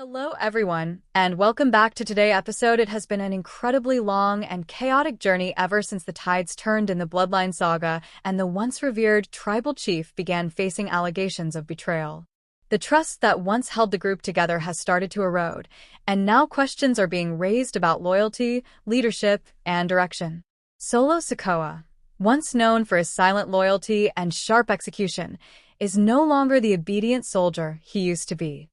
Hello, everyone, and welcome back to today's episode. It has been an incredibly long and chaotic journey ever since the tides turned in the Bloodline saga and the once revered tribal chief began facing allegations of betrayal. The trust that once held the group together has started to erode, and now questions are being raised about loyalty, leadership, and direction. Solo Sikoa, once known for his silent loyalty and sharp execution, is no longer the obedient soldier he used to be.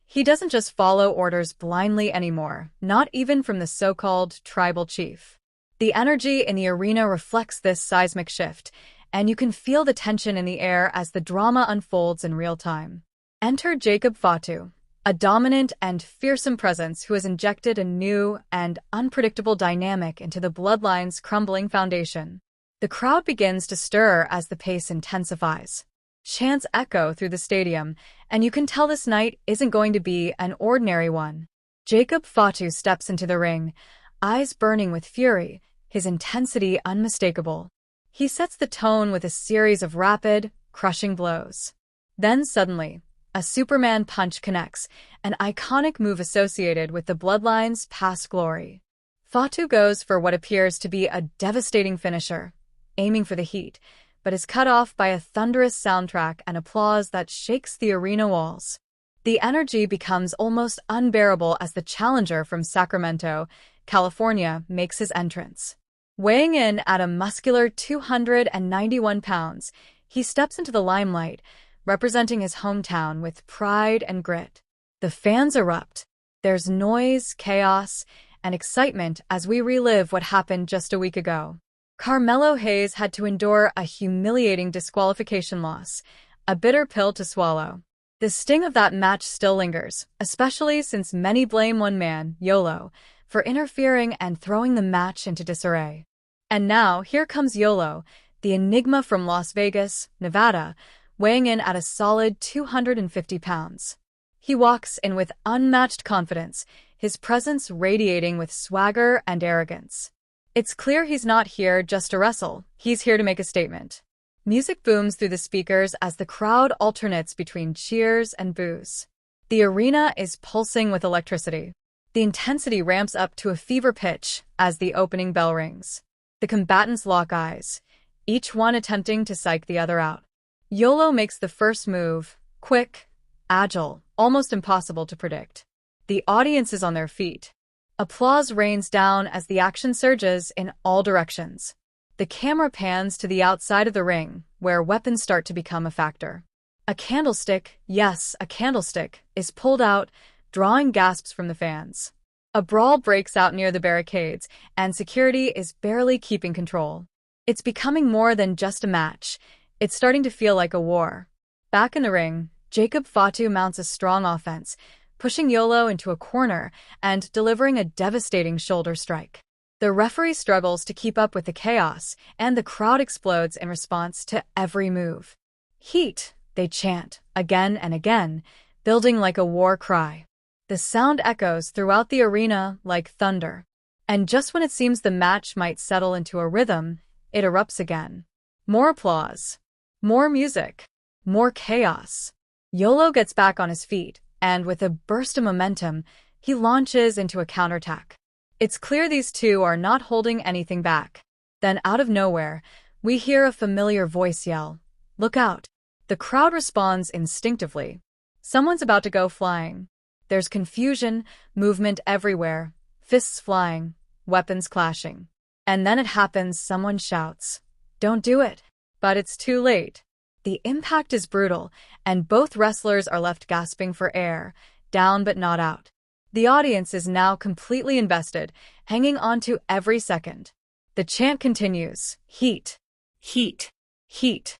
He doesn't just follow orders blindly anymore, not even from the so-called tribal chief. The energy in the arena reflects this seismic shift, and you can feel the tension in the air as the drama unfolds in real time. Enter Jacob Fatu, a dominant and fearsome presence who has injected a new and unpredictable dynamic into the Bloodline's crumbling foundation. The crowd begins to stir as the pace intensifies. Chants echo through the stadium, and you can tell this night isn't going to be an ordinary one. Jacob Fatu steps into the ring, eyes burning with fury, his intensity unmistakable. He sets the tone with a series of rapid, crushing blows. Then suddenly, a Superman punch connects, an iconic move associated with the Bloodline's past glory. Fatu goes for what appears to be a devastating finisher, aiming for the heat, but is cut off by a thunderous soundtrack and applause that shakes the arena walls. The energy becomes almost unbearable as the challenger from Sacramento, California, makes his entrance. Weighing in at a muscular 291 pounds, he steps into the limelight, representing his hometown with pride and grit. The fans erupt. There's noise, chaos, and excitement as we relive what happened just a week ago. Carmelo Hayes had to endure a humiliating disqualification loss, a bitter pill to swallow. The sting of that match still lingers, especially since many blame one man, Yolo, for interfering and throwing the match into disarray. And now, here comes Yolo, the enigma from Las Vegas, Nevada, weighing in at a solid 250 pounds. He walks in with unmatched confidence, his presence radiating with swagger and arrogance. It's clear he's not here just to wrestle, he's here to make a statement. Music booms through the speakers as the crowd alternates between cheers and boos. The arena is pulsing with electricity. The intensity ramps up to a fever pitch as the opening bell rings. The combatants lock eyes, each one attempting to psych the other out. Yolo makes the first move, quick, agile, almost impossible to predict. The audience is on their feet. Applause rains down as the action surges in all directions. The camera pans to the outside of the ring, where weapons start to become a factor. A candlestick, yes, a candlestick, is pulled out, drawing gasps from the fans. A brawl breaks out near the barricades, and security is barely keeping control. It's becoming more than just a match. It's starting to feel like a war. Back in the ring, Jacob Fatu mounts a strong offense, pushing Yolo into a corner and delivering a devastating shoulder strike. The referee struggles to keep up with the chaos, and the crowd explodes in response to every move. Heat, they chant, again and again, building like a war cry. The sound echoes throughout the arena like thunder. And just when it seems the match might settle into a rhythm, it erupts again. More applause. More music. More chaos. Yolo gets back on his feet, and with a burst of momentum, he launches into a counterattack. It's clear these two are not holding anything back. Then out of nowhere, we hear a familiar voice yell, "Look out!" The crowd responds instinctively. Someone's about to go flying. There's confusion, movement everywhere, fists flying, weapons clashing. And then it happens, someone shouts, "Don't do it!" But it's too late. The impact is brutal, and both wrestlers are left gasping for air, down but not out. The audience is now completely invested, hanging on to every second. The chant continues, "Heat, heat, heat."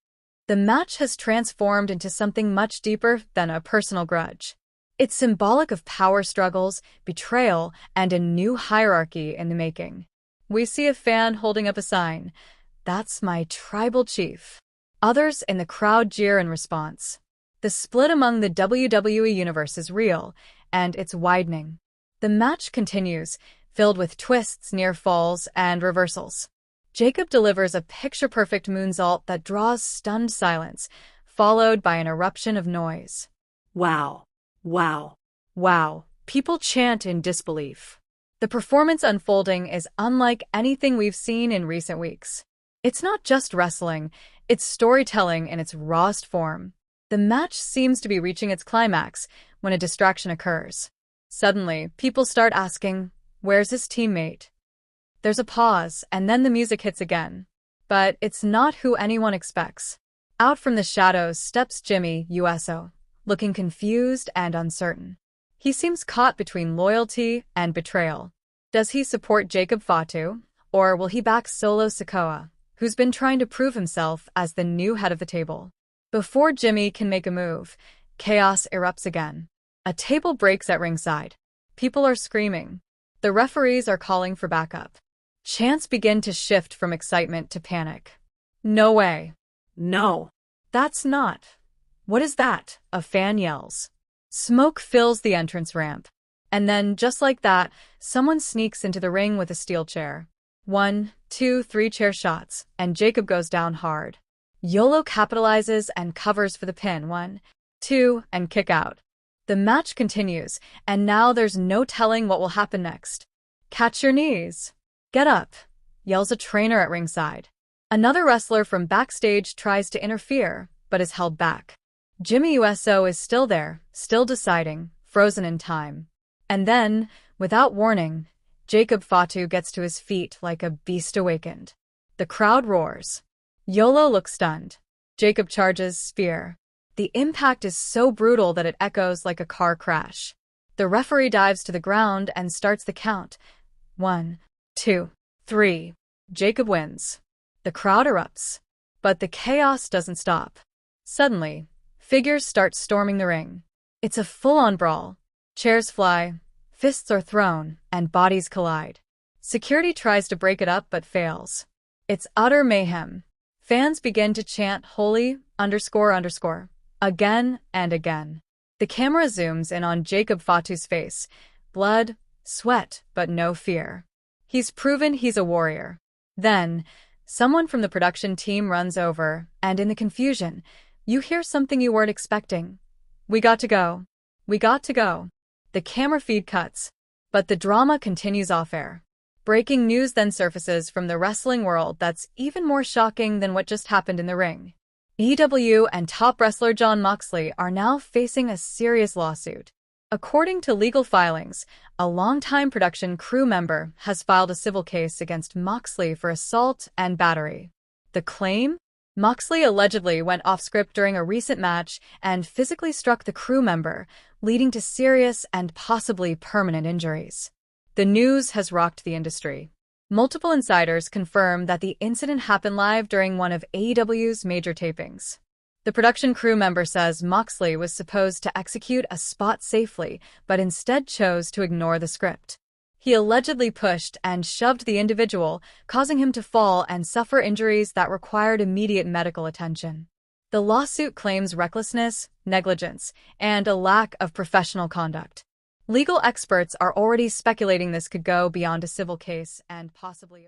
The match has transformed into something much deeper than a personal grudge. It's symbolic of power struggles, betrayal, and a new hierarchy in the making. We see a fan holding up a sign, "That's my tribal chief." Others in the crowd jeer in response. The split among the WWE universe is real, and it's widening. The match continues, filled with twists, near falls, and reversals. Jacob delivers a picture-perfect moonsault that draws stunned silence, followed by an eruption of noise. Wow. Wow. Wow. People chant in disbelief. The performance unfolding is unlike anything we've seen in recent weeks. It's not just wrestling, it's storytelling in its rawest form. The match seems to be reaching its climax when a distraction occurs. Suddenly, people start asking, "Where's his teammate?" There's a pause, and then the music hits again. But it's not who anyone expects. Out from the shadows steps Jimmy Uso, looking confused and uncertain. He seems caught between loyalty and betrayal. Does he support Jacob Fatu, or will he back solo Sikoa, who's been trying to prove himself as the new head of the table? Before Jimmy can make a move, chaos erupts again. A table breaks at ringside. People are screaming. The referees are calling for backup. Chants begin to shift from excitement to panic. "No way. No. That's not. What is that?" a fan yells. Smoke fills the entrance ramp. And then, just like that, someone sneaks into the ring with a steel chair. 1, 2, 3 chair shots, and Jacob goes down hard. Yolo capitalizes and covers for the pin. 1, 2, and kick out. The match continues, and now there's no telling what will happen next. "Catch your knees. Get up," yells a trainer at ringside. Another wrestler from backstage tries to interfere, but is held back. Jimmy Uso is still there, still deciding, frozen in time. And then, without warning, Jacob Fatu gets to his feet like a beast awakened. The crowd roars. Yolo looks stunned. Jacob charges, spear. The impact is so brutal that it echoes like a car crash. The referee dives to the ground and starts the count. 1, 2, 3. Jacob wins. The crowd erupts. But the chaos doesn't stop. Suddenly, figures start storming the ring. It's a full-on brawl. Chairs fly, fists are thrown, and bodies collide. Security tries to break it up but fails. It's utter mayhem. Fans begin to chant "Holy __" again and again. The camera zooms in on Jacob Fatu's face. Blood, sweat, but no fear. He's proven he's a warrior. Then, someone from the production team runs over, and in the confusion, you hear something you weren't expecting. "We got to go. We got to go." The camera feed cuts, but the drama continues off-air. Breaking news then surfaces from the wrestling world that's even more shocking than what just happened in the ring. EW and top wrestler Jon Moxley are now facing a serious lawsuit. According to legal filings, a longtime production crew member has filed a civil case against Moxley for assault and battery. The claim? Moxley allegedly went off-script during a recent match and physically struck the crew member, leading to serious and possibly permanent injuries. The news has rocked the industry. Multiple insiders confirm that the incident happened live during one of AEW's major tapings. The production crew member says Moxley was supposed to execute a spot safely, but instead chose to ignore the script. He allegedly pushed and shoved the individual, causing him to fall and suffer injuries that required immediate medical attention. The lawsuit claims recklessness, negligence, and a lack of professional conduct. Legal experts are already speculating this could go beyond a civil case and possibly